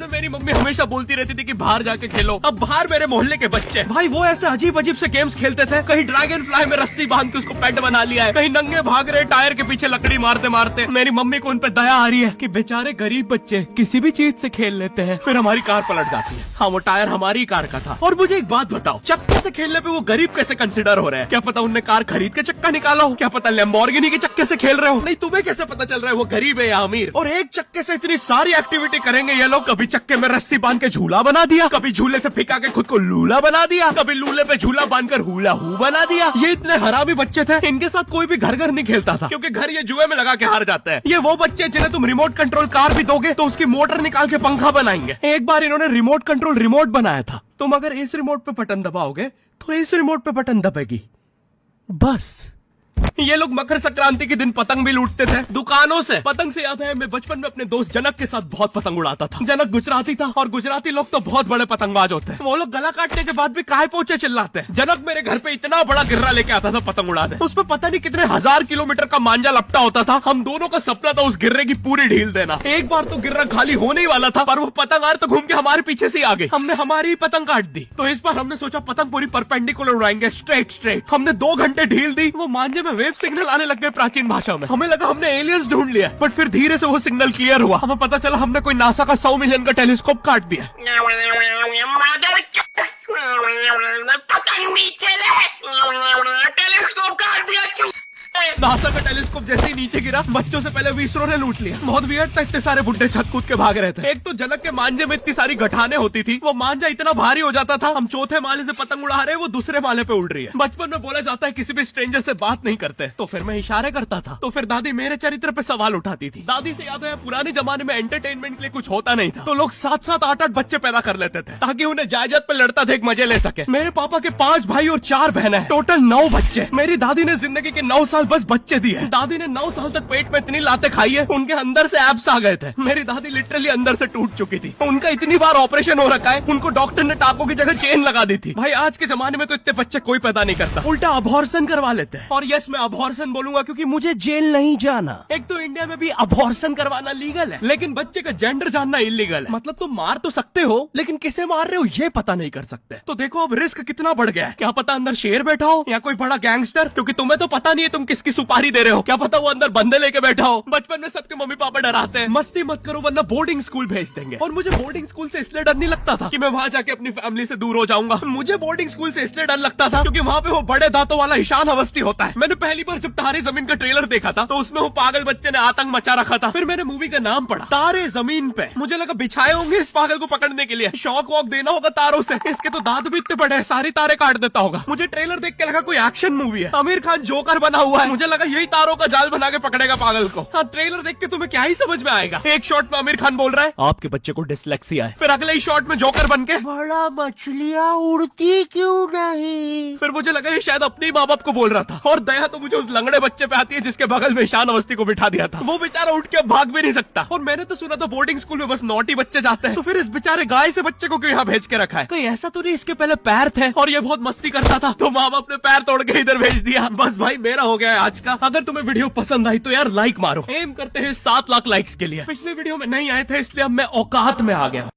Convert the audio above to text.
मेरी मम्मी हमेशा बोलती रहती थी कि बाहर जाके खेलो। अब बाहर मेरे मोहल्ले के बच्चे भाई वो ऐसे अजीब अजीब से गेम्स खेलते थे। कहीं ड्रैगन फ्लाई में रस्सी बांध के उसको पेट बना लिया है, कहीं नंगे भाग रहे टायर के पीछे लकड़ी मारते मारते। मेरी मम्मी को उन पे दया आ रही है कि बेचारे गरीब बच्चे किसी भी चीज से खेल लेते हैं। फिर हमारी कार पलट जाती है। हाँ, वो टायर हमारी कार का था। और मुझे एक बात बताओ, चक्के से खेलने पे वो गरीब कैसे कंसिडर हो रहे हैं? क्या पता उनने कार खरीद के चक्का निकाला हो, क्या पता लैम्बोर्गिनी के चक्के से खेल रहे हो। नहीं, तुम्हें कैसे पता चल रहा है वो गरीब है या अमीर? और एक चक्के से इतनी सारी एक्टिविटी करेंगे ये लोग। कभी चक्के में रस्सी बांध के झूला बना दिया, कभी झूले से फिका के खुद को लूला बना दिया, कभी लूले पे झूला बांधकर हुला हू बना दिया। ये इतने हरामी बच्चे थे, इनके साथ कोई भी घर घर नहीं खेलता था, क्योंकि घर ये जुए में लगा के हार जाते हैं। ये वो बच्चे जिन्हें तुम रिमोट कंट्रोल कार भी दोगे तो उसकी मोटर निकाल के पंखा बनाएंगे। एक बार इन्होंने रिमोट कंट्रोल रिमोट बनाया था। तुम अगर इस रिमोट पे बटन दबाओगे तो इस रिमोट पे बटन दबेगी, बस। ये लोग मकर संक्रांति के दिन पतंग भी लूटते थे दुकानों से। पतंग से याद है, मैं बचपन में अपने दोस्त जनक के साथ बहुत पतंग उड़ाता था। जनक गुजराती था और गुजराती लोग तो बहुत बड़े पतंगबाज होते हैं। वो लोग गला काटने के बाद भी काहे पोचे चिल्लाते हैं। जनक मेरे घर पे इतना बड़ा गिर्रा लेके आता था पतंग उड़ाने। उस पे पता नहीं कितने 1000 किलोमीटर का मांझा लपटा होता था। हम दोनों का सपना था उस गिर्रे की पूरी ढील देना। एक बार तो गिर्रा खाली होने ही वाला था, पर वो पतंग आर तो घूम के हमारे पीछे से आ गई। हमने हमारी पतंग काट दी। तो इस बार हमने सोचा पतंग पूरी परपेंडिकुलर उड़ाएंगे, स्ट्रेट। हमने 2 घंटे ढील दी। वो मांझे में वेव सिग्नल आने लग गए प्राचीन भाषा में। हमें लगा हमने एलियंस ढूंढ लिया, बट फिर धीरे से वो सिग्नल क्लियर हुआ। हमें पता चला हमने कोई नासा का 100 मिलियन का टेलीस्कोप काट दिया। पतंग नीचे ले, टेलीस्कोप काट दिया। नासा का टेलीस्कोप जैसे ही नीचे गिरा, बच्चों से पहले इसरो ने लूट लिया। बहुत वियर्ड था, इतने सारे बुड्ढे छत कूद के भाग रहे थे। एक तो जनक के मांझे में इतनी सारी गठाने होती थी, वो मांझा इतना भारी हो जाता था। हम चौथे माले से पतंग उड़ा रहे, वो दूसरे माले पे उड़ रही है। बचपन में बोला जाता है किसी भी स्ट्रेंजर से बात नहीं करते, तो फिर मैं इशारे करता था। तो फिर दादी मेरे चरित्र पे सवाल उठाती थी। दादी से याद है, पुराने जमाने में एंटरटेनमेंट के लिए कुछ होता नहीं था, तो लोग 7-7, 8-8 बच्चे पैदा कर लेते थे ताकि उन्हें जायदाद पे लड़ता देख मजे ले सके। मेरे पापा के 5 भाई और 4 बहनें हैं, टोटल 9 बच्चे। मेरी दादी ने जिंदगी के 9 साल बस बच्चे दिए। दादी ने 9 साल तक पेट में इतनी लातें खाई है, उनके अंदर से एब्स आ गए थे। मेरी दादी लिटरली अंदर से टूट चुकी थी। उनका इतनी बार ऑपरेशन हो रखा है, उनको डॉक्टर ने टाकों की जगह चेन लगा दी थी। भाई आज के जमाने में तो इतने बच्चे कोई पैदा नहीं करता, उल्टा अबॉर्शन करवा लेते हैं। और यस, मैं अबॉर्शन बोलूंगा क्योंकि मुझे जेल नहीं जाना। एक तो इंडिया में भी अबॉर्शन करवाना लीगल है, लेकिन बच्चे का जेंडर जानना इलीगल है। मतलब तुम मार तो सकते हो, लेकिन किसे मार रहे हो ये पता नहीं कर सकते। तो देखो अब रिस्क कितना बढ़ गया है। क्या पता अंदर शेर बैठा हो या कोई बड़ा गैंगस्टर, क्योंकि तुम्हें तो पता नहीं है तुम किसकी सुपारी दे रहे हो। क्या पता वो अंदर बंदे लेके बैठा हो। बचपन में सबके मम्मी पापा डराते हैं, मस्ती मत करो वरना बोर्डिंग स्कूल भेज देंगे। और मुझे बोर्डिंग स्कूल से इसलिए डर नहीं लगता था कि मैं वहाँ जाके अपनी फैमिली से दूर हो जाऊंगा। मुझे बोर्डिंग स्कूल से इसलिए डर लगता था क्योंकि वहाँ पे वो बड़े दांतों वाला ईशान अवस्थी होता है। मैंने पहली बार जब तारे जमीन का ट्रेलर देखा था, तो उसमें वो पागल बच्चे ने आतंक मचा रखा था। फिर मैंने मूवी का नाम पढ़ा, तारे जमीन पे। मुझे लगा बिछाए होंगे इस पागल को पकड़ने के लिए, शॉक वॉक देना होगा तारों से। इसके तो दांत भी इतने बड़े हैं, सारी तारे काट देता होगा। मुझे ट्रेलर देख के लगा कोई एक्शन मूवी है, आमिर खान जोकर बना हुआ है। मुझे लगा यही तारों का जाल बना के पकड़ेगा पागल को। हाँ, ट्रेलर देख के तुम्हें क्या ही समझ में आएगा। एक शॉट में आमिर खान बोल रहा है आपके बच्चे को डिसलेक्सिया है, फिर अगले ही शॉट में जोकर बन के बड़ा मछलियाँ उड़ती क्यों नहीं। फिर मुझे लगा ये शायद अपने माँ बाप को बोल रहा था। और दया तो मुझे उस लंगड़े बच्चे पे आती है जिसके बगल में ईशान अवस्थी को बिठा दिया था। वो बेचारा उठ के भाग भी नहीं सकता। और मैंने तो सुना था बोर्डिंग स्कूल में बस नॉटी बच्चे जाते हैं, तो फिर इस बेचारे गाय से बच्चे को क्यों यहाँ भेज के रखा है? कहीं ऐसा तो नहीं इसके पहले पैर थे और ये बहुत मस्ती करता था, तो माँ बाप ने पैर तोड़ के इधर भेज दिया। बस भाई मेरा हो गया है आज का। अगर तुम्हें वीडियो पसंद आई तो यार लाइक मारो। एम करते हैं 7 लाख लाइक्स के लिए। पिछले वीडियो में नहीं आए थे इसलिए अब मैं औकात में आ गया।